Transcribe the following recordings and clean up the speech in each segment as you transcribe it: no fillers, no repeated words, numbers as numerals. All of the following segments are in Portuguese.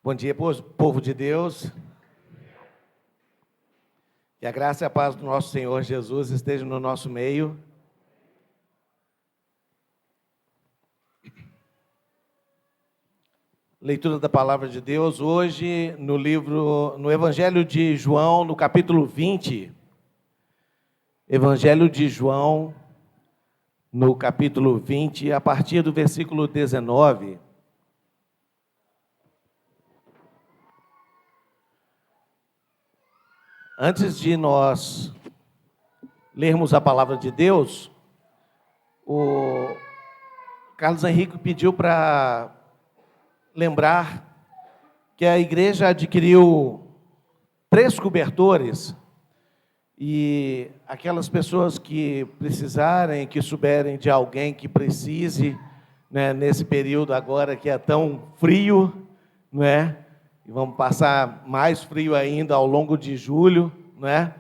Bom dia, povo de Deus. Que a graça e a paz do nosso Senhor Jesus estejam no nosso meio. Leitura da palavra de Deus hoje no Evangelho de João, no capítulo 20. Evangelho de João, no capítulo 20, a partir do versículo 19. Antes de nós lermos a palavra de Deus, o Carlos Henrique pediu para lembrar que a igreja adquiriu 3 cobertores e aquelas pessoas que precisarem, que souberem de alguém que precise, né, nesse período agora que é tão frio, não é? E vamos passar mais frio ainda ao longo de julho, não é?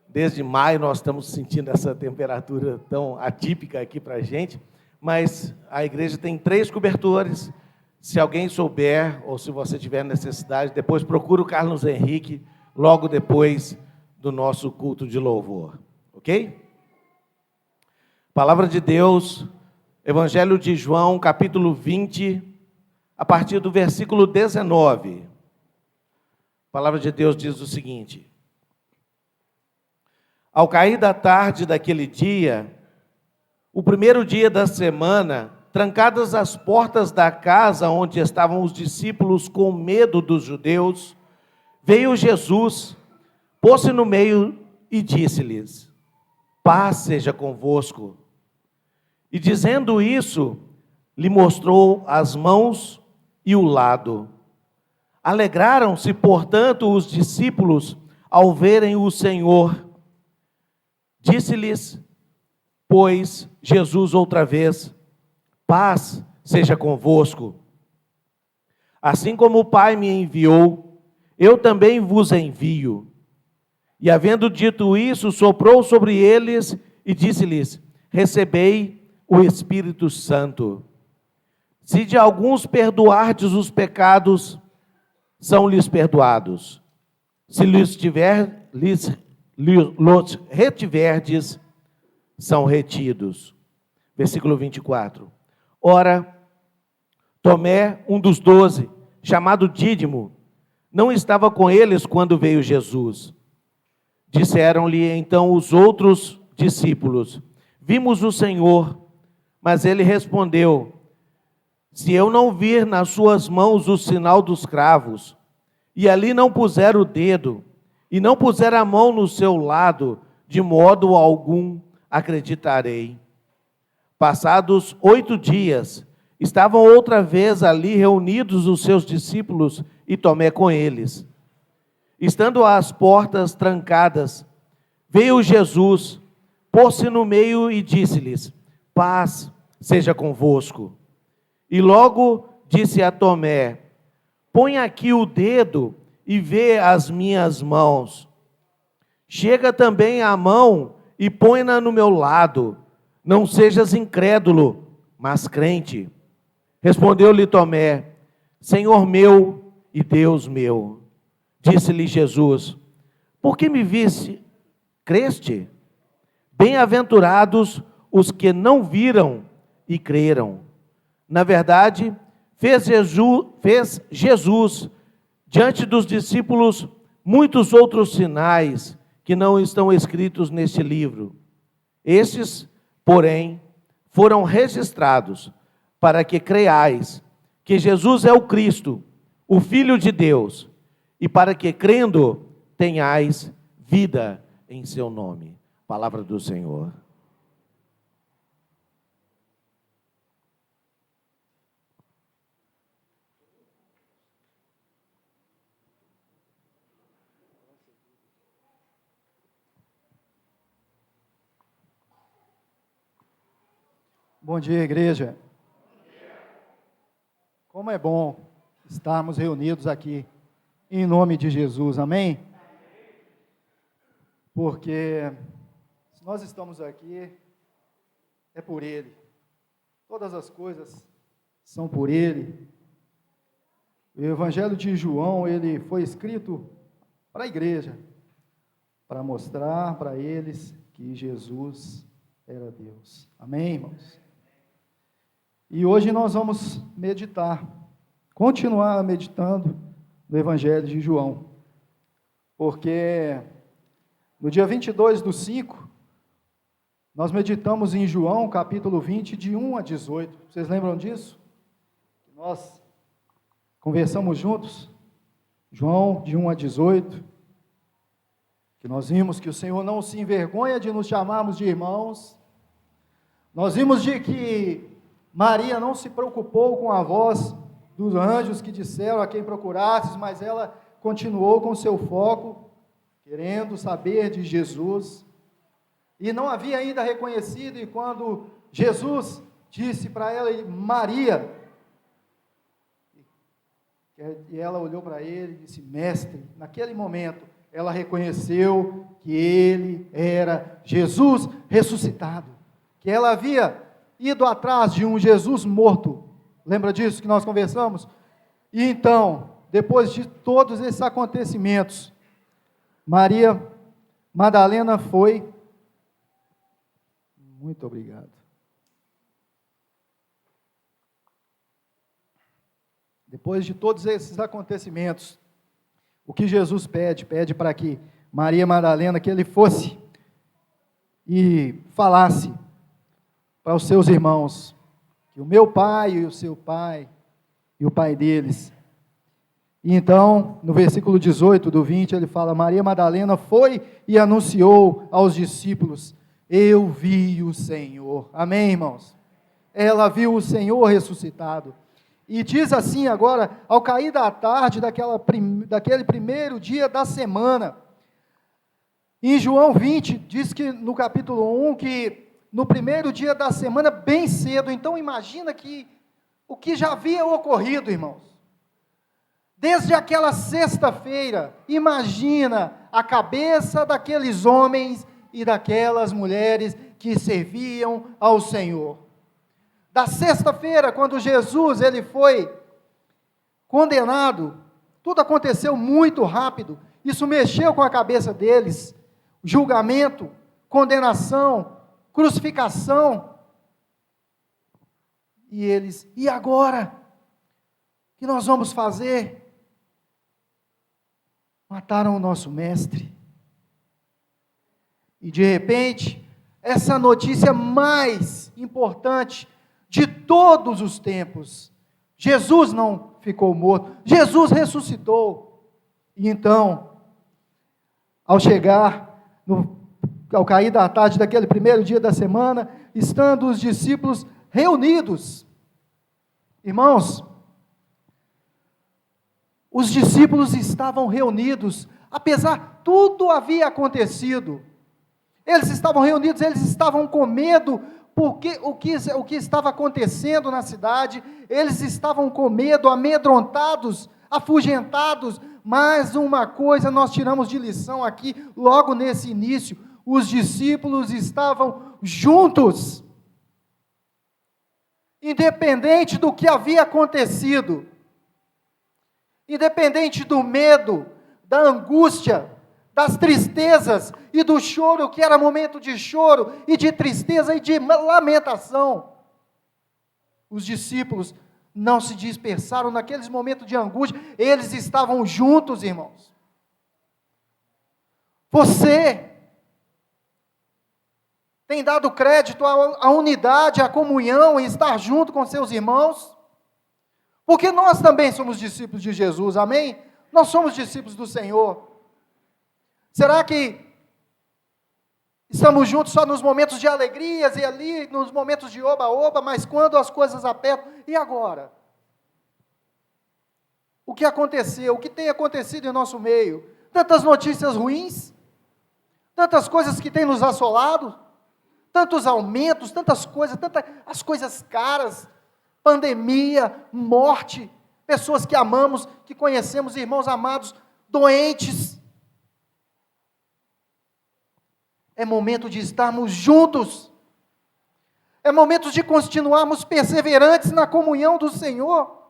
Desde maio nós estamos sentindo essa temperatura tão atípica aqui para a gente, mas a igreja tem 3 cobertores. Se alguém souber, ou se você tiver necessidade, depois procura o Carlos Henrique, logo depois do nosso culto de louvor, ok? Palavra de Deus, Evangelho de João, capítulo 20, a partir do versículo 19. A palavra de Deus diz o seguinte: ao cair da tarde daquele dia, o primeiro dia da semana, trancadas as portas da casa onde estavam os discípulos com medo dos judeus, veio Jesus, pôs-se no meio e disse-lhes: paz seja convosco. E dizendo isso, lhe mostrou as mãos e o lado. Alegraram-se, portanto, os discípulos ao verem o Senhor. Disse-lhes, pois, Jesus outra vez: paz seja convosco. Assim como o Pai me enviou, eu também vos envio. E havendo dito isso, soprou sobre eles e disse-lhes: recebei o Espírito Santo. Se de alguns perdoardes os pecados, são-lhes perdoados. Se lhes retiverdes, são retidos. Versículo 24. Ora, Tomé, um dos 12, chamado Dídimo, não estava com eles quando veio Jesus. Disseram-lhe então os outros discípulos: vimos o Senhor. Mas ele respondeu: se eu não vir nas suas mãos o sinal dos cravos, e ali não puser o dedo, e não puser a mão no seu lado, de modo algum acreditarei. Passados 8 dias, estavam outra vez ali reunidos os seus discípulos e Tomé com eles. Estando as portas trancadas, veio Jesus, pôs-se no meio e disse-lhes: paz seja convosco. E logo disse a Tomé: põe aqui o dedo e vê as minhas mãos. Chega também a mão e põe-na no meu lado. Não sejas incrédulo, mas crente. Respondeu-lhe Tomé: Senhor meu e Deus meu. Disse-lhe Jesus: por que me viste? Creste? Bem-aventurados os que não viram e creram. Na verdade, fez Jesus, diante dos discípulos, muitos outros sinais que não estão escritos neste livro. Estes, porém, foram registrados para que creiais que Jesus é o Cristo, o Filho de Deus, e para que, crendo, tenhais vida em seu nome. Palavra do Senhor. Bom dia, igreja. Como é bom estarmos reunidos aqui em nome de Jesus, amém? Porque se nós estamos aqui, é por Ele. Todas as coisas são por Ele. O Evangelho de João, ele foi escrito para a igreja, para mostrar para eles que Jesus era Deus. Amém, irmãos? E hoje nós vamos meditar, continuar meditando no Evangelho de João, porque no dia 22/5, nós meditamos em João, capítulo 20, de 1 a 18. Vocês lembram disso? Nós conversamos juntos, João, de 1 a 18, que nós vimos que o Senhor não se envergonha de nos chamarmos de irmãos. Nós vimos de que Maria não se preocupou com a voz dos anjos que disseram a quem procurasses, mas ela continuou com seu foco, querendo saber de Jesus, e não havia ainda reconhecido, e quando Jesus disse para ela, Maria, e ela olhou para ele e disse, mestre, naquele momento, ela reconheceu que ele era Jesus ressuscitado, que ela havia ido atrás de um Jesus morto. Lembra disso que nós conversamos? E então, depois de todos esses acontecimentos, Maria Madalena foi... Muito obrigado. Depois de todos esses acontecimentos, o que Jesus pede para que Maria Madalena, que ele fosse e falasse para os seus irmãos, que o meu pai e o seu pai, e o pai deles. E então, no versículo 18 do 20, ele fala, Maria Madalena foi e anunciou aos discípulos, eu vi o Senhor. Amém, irmãos? Ela viu o Senhor ressuscitado. E diz assim agora, ao cair da tarde daquele primeiro dia da semana, em João 20, diz que no capítulo 1, que no primeiro dia da semana, bem cedo, então imagina que o que já havia ocorrido, irmãos, desde aquela sexta-feira, imagina a cabeça daqueles homens e daquelas mulheres que serviam ao Senhor. Da sexta-feira, quando Jesus ele foi condenado, tudo aconteceu muito rápido, isso mexeu com a cabeça deles, julgamento, condenação, crucificação, e eles, e agora? O que nós vamos fazer? Mataram o nosso mestre, e de repente, essa notícia mais importante de todos os tempos, Jesus não ficou morto, Jesus ressuscitou. E então, ao cair da tarde daquele primeiro dia da semana, estando os discípulos reunidos, irmãos, os discípulos estavam reunidos, apesar tudo havia acontecido, eles estavam reunidos, eles estavam com medo, porque o que estava acontecendo na cidade, eles estavam com medo, amedrontados, afugentados, mas uma coisa nós tiramos de lição aqui, logo nesse início, os discípulos estavam juntos, independente do que havia acontecido, independente do medo, da angústia, das tristezas e do choro, que era momento de choro e de tristeza e de lamentação. Os discípulos não se dispersaram naqueles momentos de angústia, eles estavam juntos, irmãos. Você tem dado crédito à unidade, à comunhão, em estar junto com seus irmãos? Porque nós também somos discípulos de Jesus, amém? Nós somos discípulos do Senhor. Será que estamos juntos só nos momentos de alegrias e ali nos momentos de oba-oba, mas quando as coisas apertam, e agora? O que aconteceu? O que tem acontecido em nosso meio? Tantas notícias ruins, tantas coisas que têm nos assolado, tantos aumentos, tantas coisas, as coisas caras, pandemia, morte, pessoas que amamos, que conhecemos, irmãos amados, doentes. É momento de estarmos juntos, é momento de continuarmos perseverantes na comunhão do Senhor,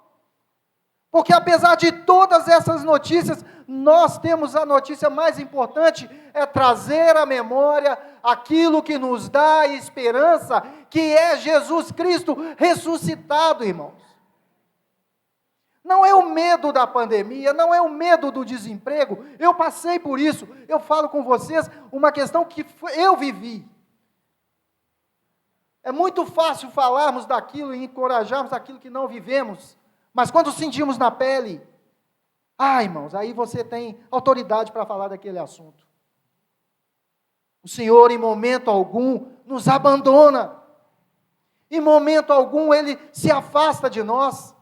Porque apesar de todas essas notícias, nós temos a notícia mais importante, é trazer à memória aquilo que nos dá esperança, que é Jesus Cristo ressuscitado, irmãos. Não é o medo da pandemia, não é o medo do desemprego, eu passei por isso, eu falo com vocês uma questão que eu vivi. É muito fácil falarmos daquilo e encorajarmos aquilo que não vivemos, mas quando sentimos na pele, irmãos, aí você tem autoridade para falar daquele assunto. O Senhor, em momento algum, nos abandona, em momento algum, Ele se afasta de nós,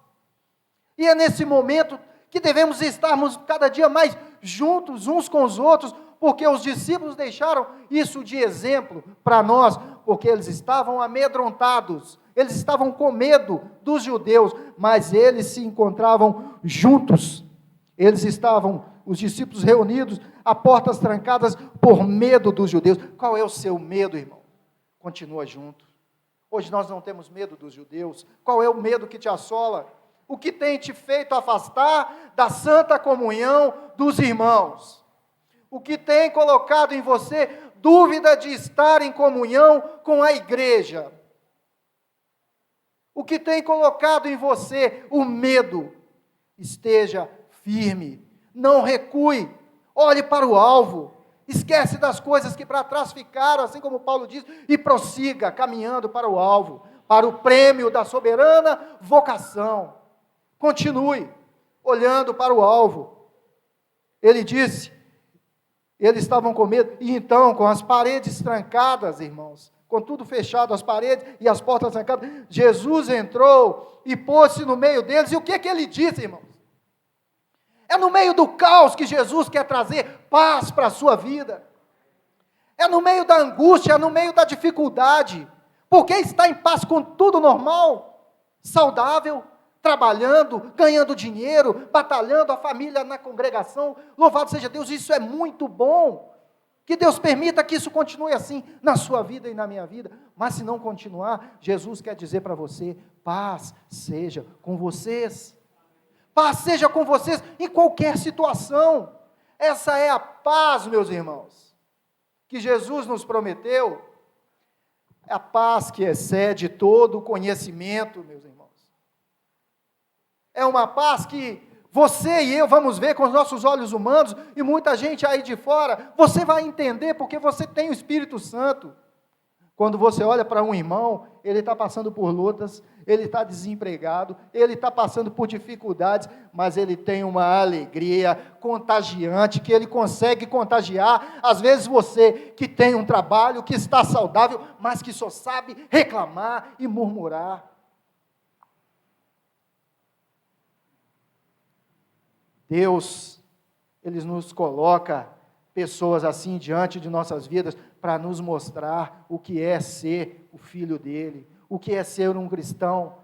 e é nesse momento que devemos estarmos cada dia mais juntos uns com os outros, porque os discípulos deixaram isso de exemplo para nós, porque eles estavam amedrontados, eles estavam com medo dos judeus, mas eles se encontravam juntos, eles estavam, os discípulos reunidos, a portas trancadas por medo dos judeus. Qual é o seu medo, irmão? Continua junto. Hoje nós não temos medo dos judeus. Qual é o medo que te assola? O que tem te feito afastar da santa comunhão dos irmãos? O que tem colocado em você dúvida de estar em comunhão com a igreja? O que tem colocado em você o medo? Esteja firme, não recue, olhe para o alvo, esquece das coisas que para trás ficaram, assim como Paulo diz, e prossiga caminhando para o alvo, para o prêmio da soberana vocação. Continue olhando para o alvo. Ele disse, eles estavam com medo, e então, com as paredes trancadas, irmãos, com tudo fechado, as paredes e as portas trancadas, Jesus entrou e pôs-se no meio deles, e o que ele disse, irmãos? É no meio do caos que Jesus quer trazer paz para a sua vida, é no meio da angústia, é no meio da dificuldade, porque está em paz com tudo normal, saudável, trabalhando, ganhando dinheiro, batalhando, a família na congregação, louvado seja Deus, isso é muito bom, que Deus permita que isso continue assim, na sua vida e na minha vida, mas se não continuar, Jesus quer dizer para você, paz seja com vocês, paz seja com vocês, em qualquer situação, essa é a paz, meus irmãos, que Jesus nos prometeu, é a paz que excede todo o conhecimento, meus irmãos, é uma paz que você e eu vamos ver com os nossos olhos humanos, e muita gente aí de fora, você vai entender porque você tem o Espírito Santo. Quando você olha para um irmão, ele está passando por lutas, ele está desempregado, ele está passando por dificuldades, mas ele tem uma alegria contagiante, que ele consegue contagiar, às vezes você que tem um trabalho, que está saudável, mas que só sabe reclamar e murmurar. Deus, Ele nos coloca pessoas assim diante de nossas vidas para nos mostrar o que é ser o filho dEle, o que é ser um cristão,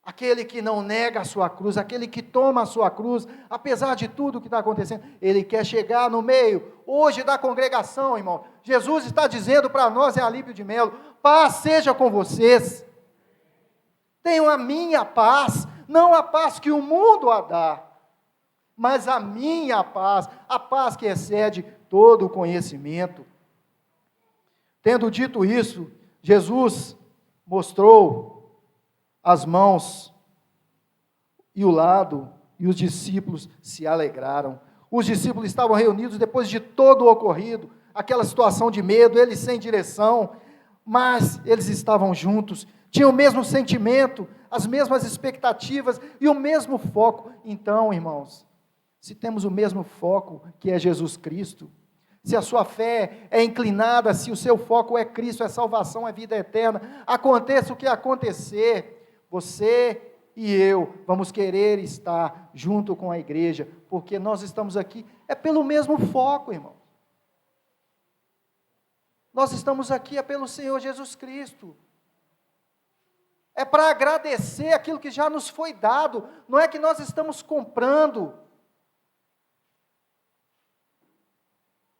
aquele que não nega a sua cruz, aquele que toma a sua cruz, apesar de tudo que está acontecendo, Ele quer chegar no meio, hoje da congregação, irmão, Jesus está dizendo para nós, é Alípio de Melo, paz seja com vocês, tenham a minha paz, não a paz que o mundo a dá, mas a minha a paz que excede todo o conhecimento. Tendo dito isso, Jesus mostrou as mãos e o lado, e os discípulos se alegraram. Os discípulos estavam reunidos depois de todo o ocorrido, aquela situação de medo, eles sem direção, mas eles estavam juntos, tinham o mesmo sentimento, as mesmas expectativas e o mesmo foco. Então, irmãos, se temos o mesmo foco que é Jesus Cristo, se a sua fé é inclinada, se o seu foco é Cristo, é salvação, é vida eterna, aconteça o que acontecer, você e eu vamos querer estar junto com a igreja, porque nós estamos aqui, é pelo mesmo foco, irmão. Nós estamos aqui, é pelo Senhor Jesus Cristo. É para agradecer aquilo que já nos foi dado, não é que nós estamos comprando,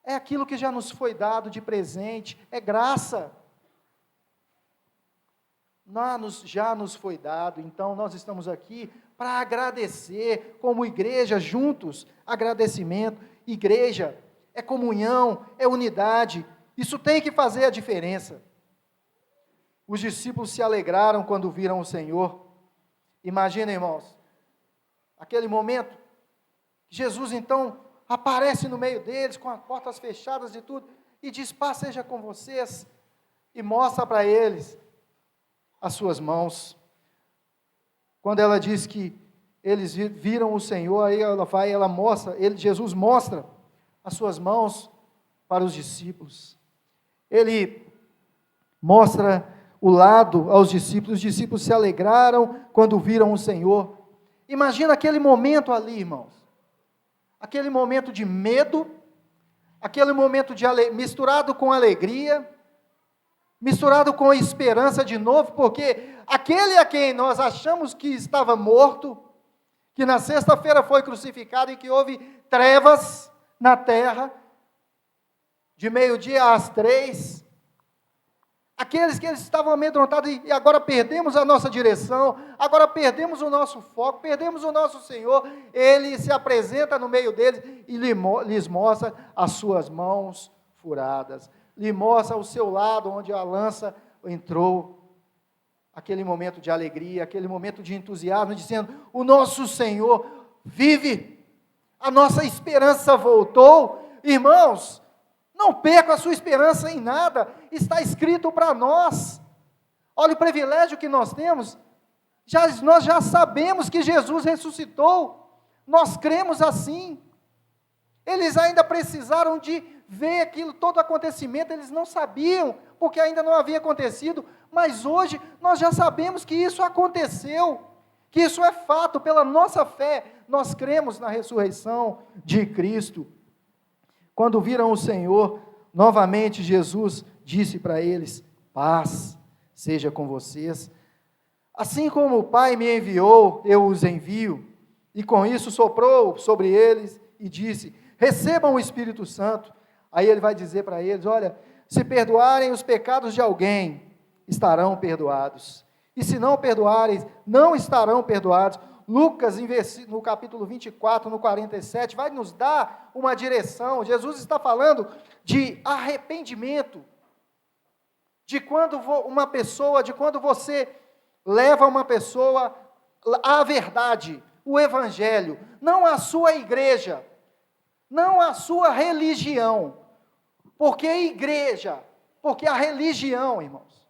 é aquilo que já nos foi dado de presente, é graça. Já nos foi dado, então nós estamos aqui para agradecer, como igreja, juntos, agradecimento. Igreja é comunhão, é unidade, isso tem que fazer a diferença. Os discípulos se alegraram quando viram o Senhor. Imagina, irmãos, aquele momento, Jesus então aparece no meio deles, com as portas fechadas e tudo, e diz: paz seja com vocês, e mostra para eles as suas mãos. Quando ela diz que eles viram o Senhor, aí ela mostra, Jesus mostra as suas mãos para os discípulos. Ele mostra o lado aos discípulos. Os discípulos se alegraram quando viram o Senhor. Imagina aquele momento ali, irmãos. Aquele momento de medo, aquele momento misturado com alegria, misturado com esperança de novo, porque aquele a quem nós achamos que estava morto, que na sexta-feira foi crucificado e que houve trevas na terra, de meio-dia às 3, aqueles que eles estavam amedrontados e agora perdemos a nossa direção, agora perdemos o nosso foco, perdemos o nosso Senhor, Ele se apresenta no meio deles e lhes mostra as suas mãos furadas, lhe mostra o seu lado onde a lança entrou, aquele momento de alegria, aquele momento de entusiasmo, dizendo: o nosso Senhor vive, a nossa esperança voltou. Irmãos, não perca a sua esperança em nada, está escrito para nós. Olha o privilégio que nós temos, nós já sabemos que Jesus ressuscitou, nós cremos assim. Eles ainda precisaram de ver aquilo, todo acontecimento, eles não sabiam, porque ainda não havia acontecido, mas hoje nós já sabemos que isso aconteceu, que isso é fato, pela nossa fé, nós cremos na ressurreição de Cristo. Quando viram o Senhor, novamente Jesus disse para eles: paz seja com vocês. Assim como o Pai me enviou, eu os envio. E com isso soprou sobre eles e disse: recebam o Espírito Santo. Aí ele vai dizer para eles: olha, se perdoarem os pecados de alguém, estarão perdoados. E se não perdoarem, não estarão perdoados. Lucas, no capítulo 24, no 47, vai nos dar uma direção. Jesus está falando de arrependimento, de quando você leva uma pessoa à verdade, o Evangelho, não a sua igreja, não a sua religião, porque a religião, irmãos,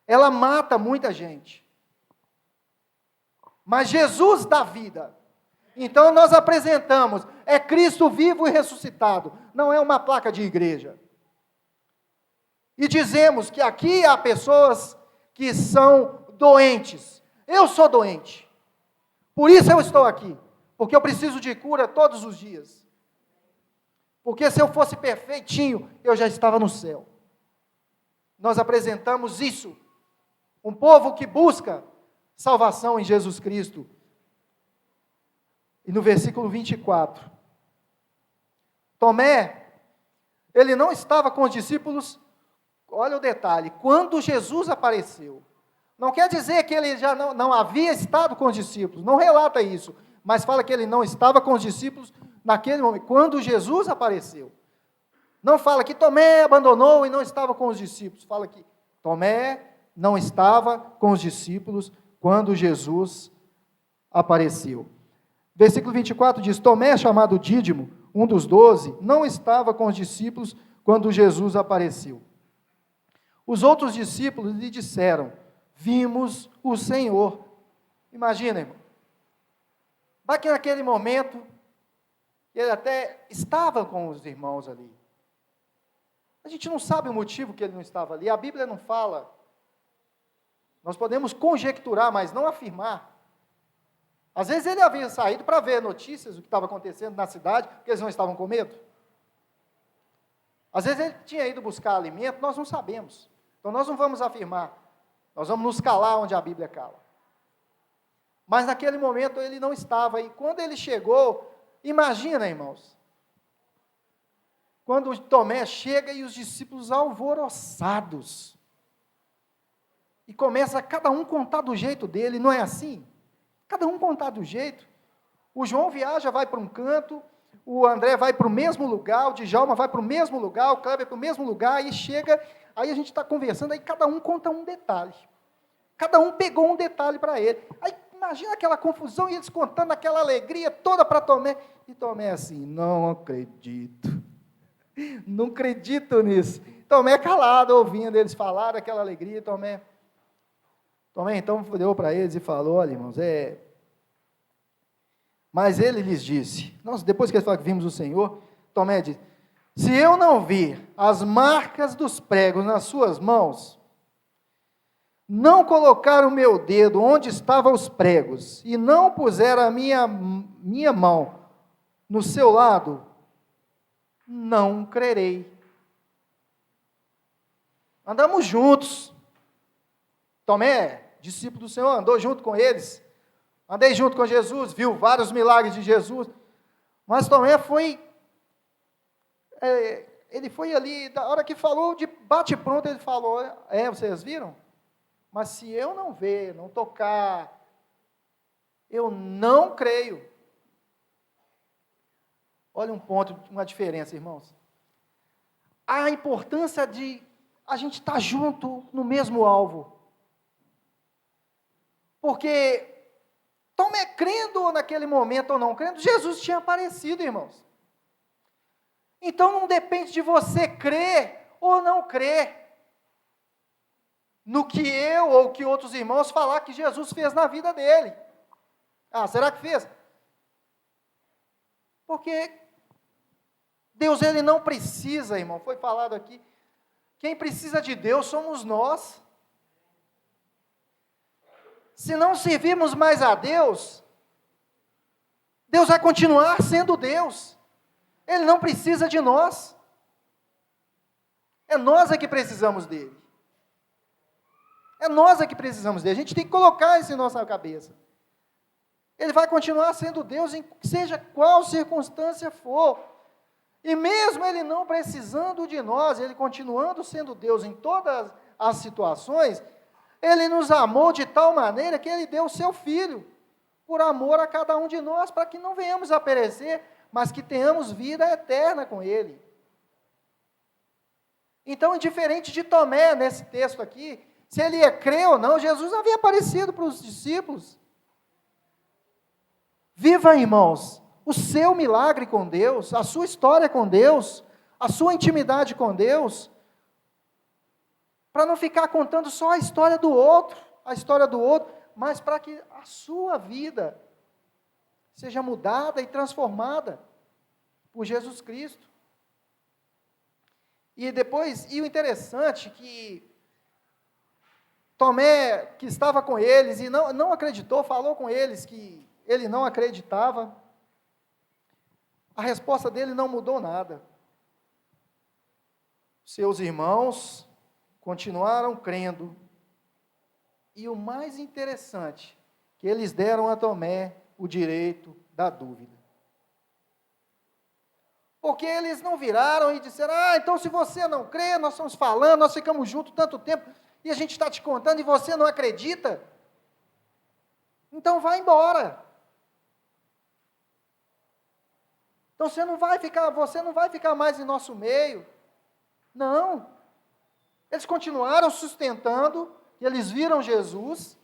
ela mata muita gente. Mas Jesus dá vida. Então nós apresentamos, é Cristo vivo e ressuscitado, não é uma placa de igreja. E dizemos que aqui há pessoas que são doentes. Eu sou doente. Por isso eu estou aqui, porque eu preciso de cura todos os dias. Porque se eu fosse perfeitinho, eu já estava no céu. Nós apresentamos isso. Um povo que busca salvação em Jesus Cristo. E no versículo 24, Tomé, ele não estava com os discípulos, olha o detalhe, quando Jesus apareceu. Não quer dizer que ele já não havia estado com os discípulos, não relata isso, mas fala que ele não estava com os discípulos naquele momento, quando Jesus apareceu. Não fala que Tomé abandonou e não estava com os discípulos, fala que Tomé não estava com os discípulos quando Jesus apareceu. Versículo 24 diz: Tomé, chamado Dídimo, um dos 12, não estava com os discípulos quando Jesus apareceu. Os outros discípulos lhe disseram: vimos o Senhor. Imagina, irmão. Vai que naquele momento, ele até estava com os irmãos ali. A gente não sabe o motivo que ele não estava ali, a Bíblia não fala. Nós podemos conjecturar, mas não afirmar. Às vezes ele havia saído para ver notícias do que estava acontecendo na cidade, porque eles não estavam com medo. Às vezes ele tinha ido buscar alimento, nós não sabemos. Então nós não vamos afirmar. Nós vamos nos calar onde a Bíblia cala. Mas naquele momento ele não estava. E quando ele chegou, imagina, irmãos, quando Tomé chega e os discípulos alvoroçados. E começa cada um contar do jeito dele, não é assim? Cada um contar do jeito. O João viaja, vai para um canto, o André vai para o mesmo lugar, o Djalma vai para o mesmo lugar, o Kleber para o mesmo lugar, aí chega, aí a gente está conversando, aí cada um conta um detalhe. Cada um pegou um detalhe para ele. Aí imagina aquela confusão e eles contando aquela alegria toda para Tomé. E Tomé assim, não acredito. Não acredito nisso. Tomé calado, ouvindo eles falar aquela alegria. Tomé então deu para eles e falou, olha irmãos, Mas ele lhes disse, depois que eles falaram que vimos o Senhor, Tomé disse, se eu não vir as marcas dos pregos nas suas mãos, não colocar o meu dedo onde estavam os pregos, e não puser a minha mão no seu lado, não crerei. Andamos juntos. Tomé, discípulo do Senhor, andou junto com eles. Andei junto com Jesus, viu vários milagres de Jesus. Mas Tomé ele foi ali, da hora que falou, de bate-pronto, ele falou, vocês viram? Mas se eu não ver, não tocar, eu não creio. Olha um ponto, uma diferença, irmãos. A importância de a gente estar junto no mesmo alvo. Porque Tomé crendo naquele momento ou não crendo, Jesus tinha aparecido, irmãos. Então não depende de você crer ou não crer no que eu ou que outros irmãos falar que Jesus fez na vida dele. Será que fez? Porque Deus, ele não precisa, irmão, foi falado aqui, quem precisa de Deus somos nós. Se não servirmos mais a Deus, Deus vai continuar sendo Deus. Ele não precisa de nós. É nós que precisamos dele. É nós que precisamos dele. A gente tem que colocar isso em nossa cabeça. Ele vai continuar sendo Deus em seja qual circunstância for. E mesmo ele não precisando de nós, ele continuando sendo Deus em todas as situações, ele nos amou de tal maneira que ele deu o seu Filho, por amor a cada um de nós, para que não venhamos a perecer, mas que tenhamos vida eterna com ele. Então, diferente de Tomé, nesse texto aqui, se ele ia crer ou não, Jesus havia aparecido para os discípulos. Viva, irmãos, o seu milagre com Deus, a sua história com Deus, a sua intimidade com Deus, para não ficar contando só a história do outro, mas para que a sua vida seja mudada e transformada por Jesus Cristo. E o interessante que Tomé, que estava com eles e não acreditou, falou com eles que ele não acreditava, a resposta dele não mudou nada. Seus irmãos continuaram crendo. E o mais interessante, que eles deram a Tomé o direito da dúvida. Porque eles não viraram e disseram, então se você não crê, nós estamos falando, nós ficamos juntos tanto tempo, e a gente está te contando e você não acredita, então vai embora. Então você não vai ficar mais em nosso meio. Não. Eles continuaram sustentando, e eles viram Jesus,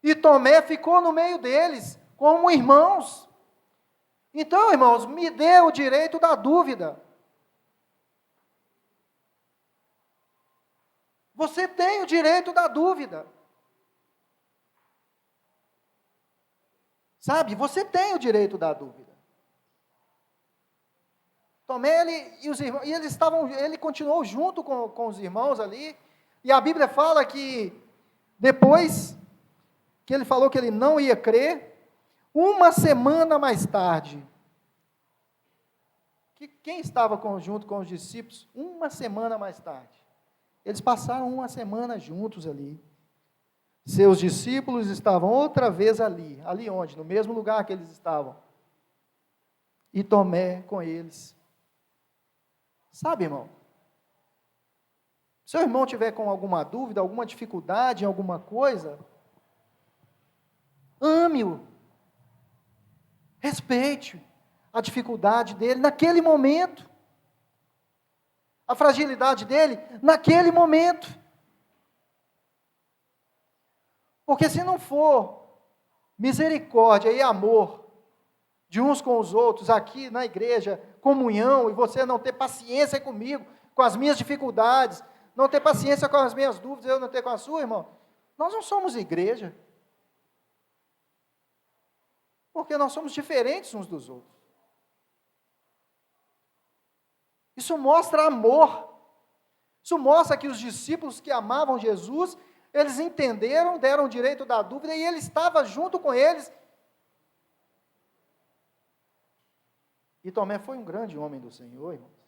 e Tomé ficou no meio deles, como irmãos. Então, irmãos, me dê o direito da dúvida. Você tem o direito da dúvida. Sabe, você tem o direito da dúvida. Tomé, ele continuou junto com os irmãos ali, e a Bíblia fala que, depois que ele falou que ele não ia crer, uma semana mais tarde, quem estava junto com os discípulos, uma semana mais tarde, eles passaram uma semana juntos ali, seus discípulos estavam outra vez ali onde? No mesmo lugar que eles estavam, e Tomé com eles. Sabe, irmão, se seu irmão tiver com alguma dúvida, alguma dificuldade em alguma coisa, ame-o, respeite a dificuldade dele naquele momento, a fragilidade dele naquele momento. Porque se não for misericórdia e amor de uns com os outros aqui na igreja, comunhão, e você não ter paciência comigo, com as minhas dificuldades, não ter paciência com as minhas dúvidas, eu não ter com a sua, irmão, nós não somos igreja. Porque nós somos diferentes uns dos outros. Isso mostra amor. Isso mostra que os discípulos que amavam Jesus, eles entenderam, deram o direito da dúvida, e ele estava junto com eles. E Tomé foi um grande homem do Senhor, irmãos.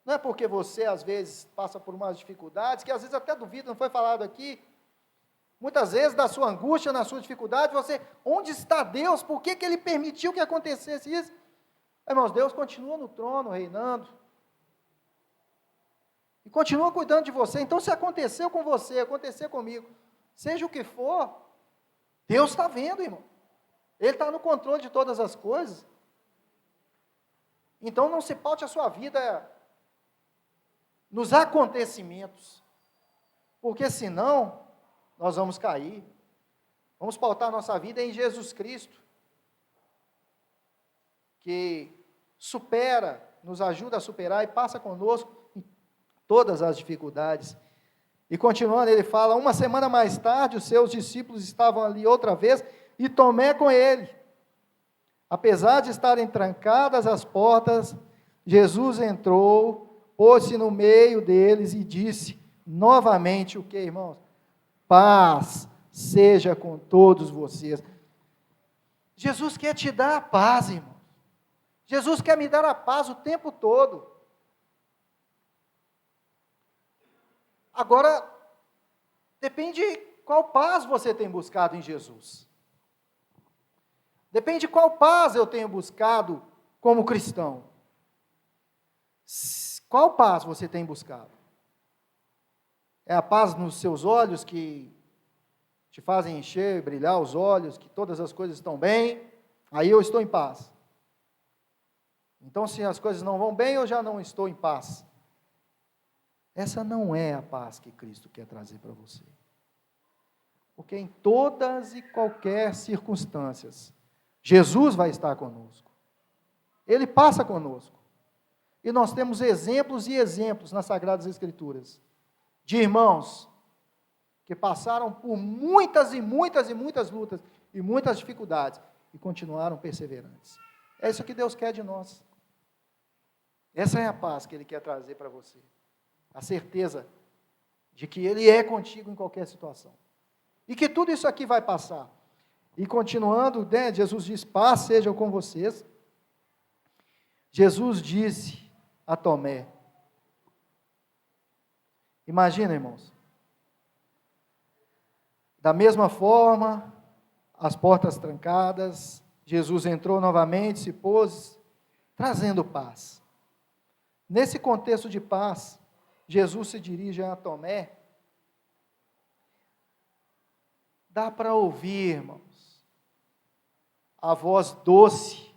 Não é porque você, às vezes, passa por umas dificuldades, que às vezes até duvida, não foi falado aqui. Muitas vezes, da sua angústia, na sua dificuldade, você, onde está Deus? Por que Ele permitiu que acontecesse isso? Irmãos, Deus continua no trono, reinando. E continua cuidando de você. Então, se aconteceu com você, acontecer comigo, seja o que for, Deus está vendo, irmão. Ele está no controle de todas as coisas. Então, não se paute a sua vida nos acontecimentos, porque senão nós vamos cair. Vamos pautar a nossa vida em Jesus Cristo, que supera, nos ajuda a superar e passa conosco em todas as dificuldades. E continuando, ele fala, uma semana mais tarde, os seus discípulos estavam ali outra vez, e Tomé com ele. Apesar de estarem trancadas as portas, Jesus entrou, pôs-se no meio deles e disse novamente o que, irmãos? Paz seja com todos vocês. Jesus quer te dar a paz, irmão. Jesus quer me dar a paz o tempo todo. Agora, depende qual paz você tem buscado em Jesus. Depende qual paz eu tenho buscado como cristão. Qual paz você tem buscado? É a paz nos seus olhos que te fazem encher, brilhar os olhos, que todas as coisas estão bem, aí eu estou em paz. Então, se as coisas não vão bem, eu já não estou em paz. Essa não é a paz que Cristo quer trazer para você. Porque em todas e qualquer circunstâncias, Jesus vai estar conosco. Ele passa conosco. E nós temos exemplos e exemplos nas Sagradas Escrituras de irmãos que passaram por muitas e muitas e muitas lutas e muitas dificuldades e continuaram perseverantes. É isso que Deus quer de nós. Essa é a paz que Ele quer trazer para você. A certeza de que Ele é contigo em qualquer situação. E que tudo isso aqui vai passar. E continuando, né, Jesus diz, paz seja com vocês. Jesus disse a Tomé, imagina, irmãos, da mesma forma, as portas trancadas, Jesus entrou novamente, se pôs, trazendo paz. Nesse contexto de paz, Jesus se dirige a Tomé. Dá para ouvir, irmãos, a voz doce,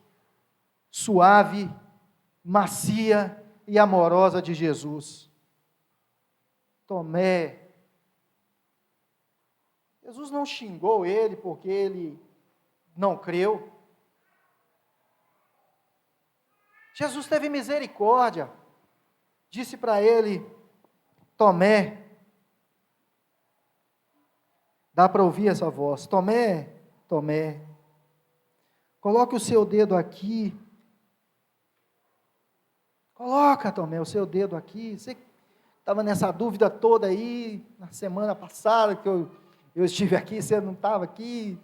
suave, macia e amorosa de Jesus. Tomé. Jesus não xingou ele porque ele não creu. Jesus teve misericórdia. Disse para ele, Tomé. Dá para ouvir essa voz. Tomé, Tomé. Coloque o seu dedo aqui. Coloca, Tomé, o seu dedo aqui. Você estava nessa dúvida toda aí, na semana passada que eu estive aqui, você não estava aqui,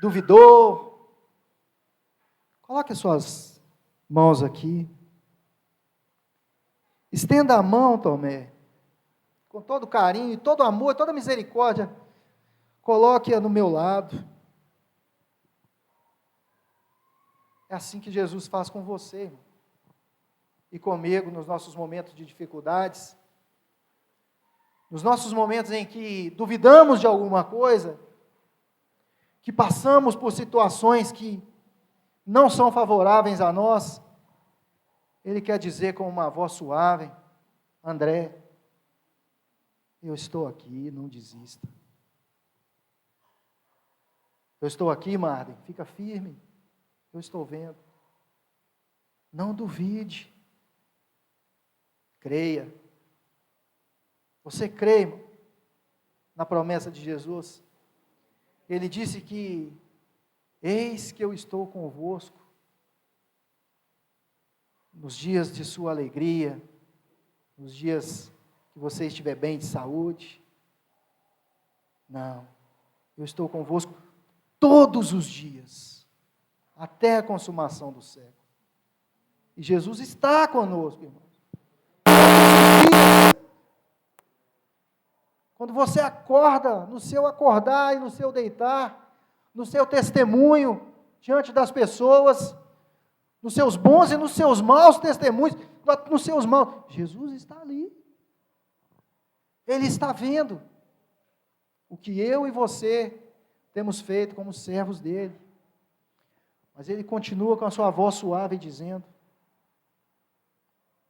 duvidou. Coloque as suas mãos aqui. Estenda a mão, Tomé, com todo carinho, todo amor, toda misericórdia. Coloque-a no meu lado. É assim que Jesus faz com você, irmão. E comigo nos nossos momentos de dificuldades, nos nossos momentos em que duvidamos de alguma coisa, que passamos por situações que não são favoráveis a nós, Ele quer dizer com uma voz suave: André, eu estou aqui, não desista. Eu estou aqui, Marden, fica firme, eu estou vendo. Não duvide, creia. Você crê, irmão, na promessa de Jesus? Ele disse que: eis que eu estou convosco nos dias de sua alegria, nos dias que você estiver bem de saúde. Não, eu estou convosco todos os dias, até a consumação do século. E Jesus está conosco, irmãos. Quando você acorda, no seu acordar e no seu deitar, no seu testemunho diante das pessoas, nos seus bons e nos seus maus testemunhos, nos seus maus, Jesus está ali. Ele está vendo o que eu e você temos feito como servos dele. Mas ele continua com a sua voz suave dizendo: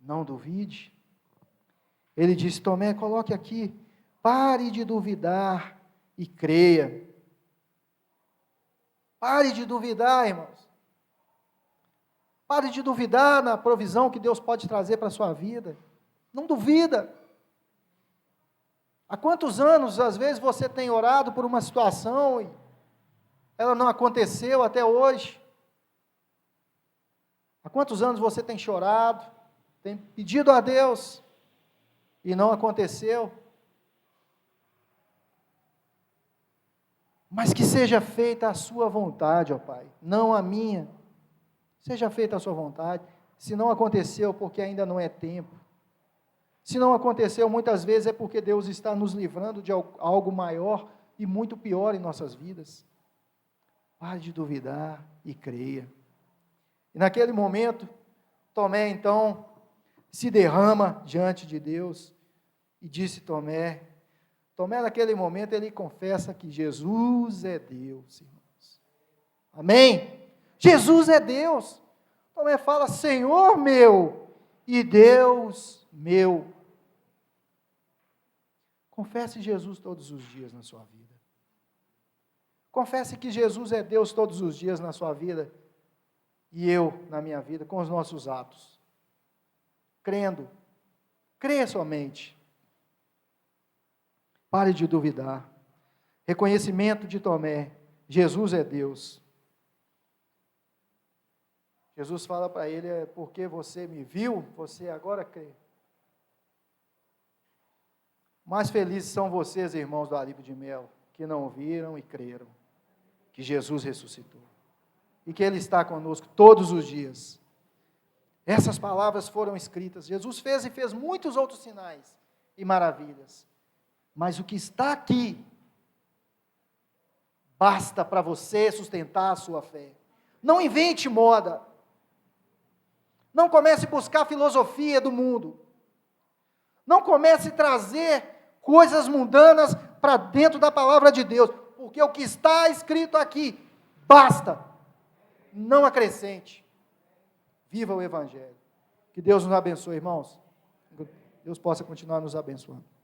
não duvide. Ele disse: Tomé, coloque aqui, pare de duvidar e creia. Pare de duvidar, irmãos. Pare de duvidar na provisão que Deus pode trazer para a sua vida. Não duvida. Há quantos anos, às vezes, você tem orado por uma situação e ela não aconteceu até hoje? Há quantos anos você tem chorado, tem pedido a Deus e não aconteceu? Mas que seja feita a sua vontade, ó Pai, não a minha. Seja feita a sua vontade. Se não aconteceu, porque ainda não é tempo. Se não aconteceu, muitas vezes é porque Deus está nos livrando de algo maior e muito pior em nossas vidas. Pare de duvidar e creia. E naquele momento, Tomé então se derrama diante de Deus e disse: Tomé, naquele momento ele confessa que Jesus é Deus, irmãos. Amém? Jesus é Deus. Tomé fala: Senhor meu e Deus meu. Confesse Jesus todos os dias na sua vida. Confesse que Jesus é Deus todos os dias na sua vida e eu na minha vida, com os nossos atos. Crendo. Creia somente. Pare de duvidar. Reconhecimento de Tomé: Jesus é Deus. Jesus fala para ele: é porque você me viu, você agora crê. Mais felizes são vocês, irmãos do Arípio de Melo, que não viram e creram que Jesus ressuscitou e que Ele está conosco todos os dias. Essas palavras foram escritas. Jesus fez e fez muitos outros sinais e maravilhas, mas o que está aqui basta para você sustentar a sua fé. Não invente moda. Não comece a buscar a filosofia do mundo. Não comece a trazer coisas mundanas para dentro da palavra de Deus, porque o que está escrito aqui basta. Não acrescente. Viva o Evangelho. Que Deus nos abençoe, irmãos. Deus possa continuar nos abençoando.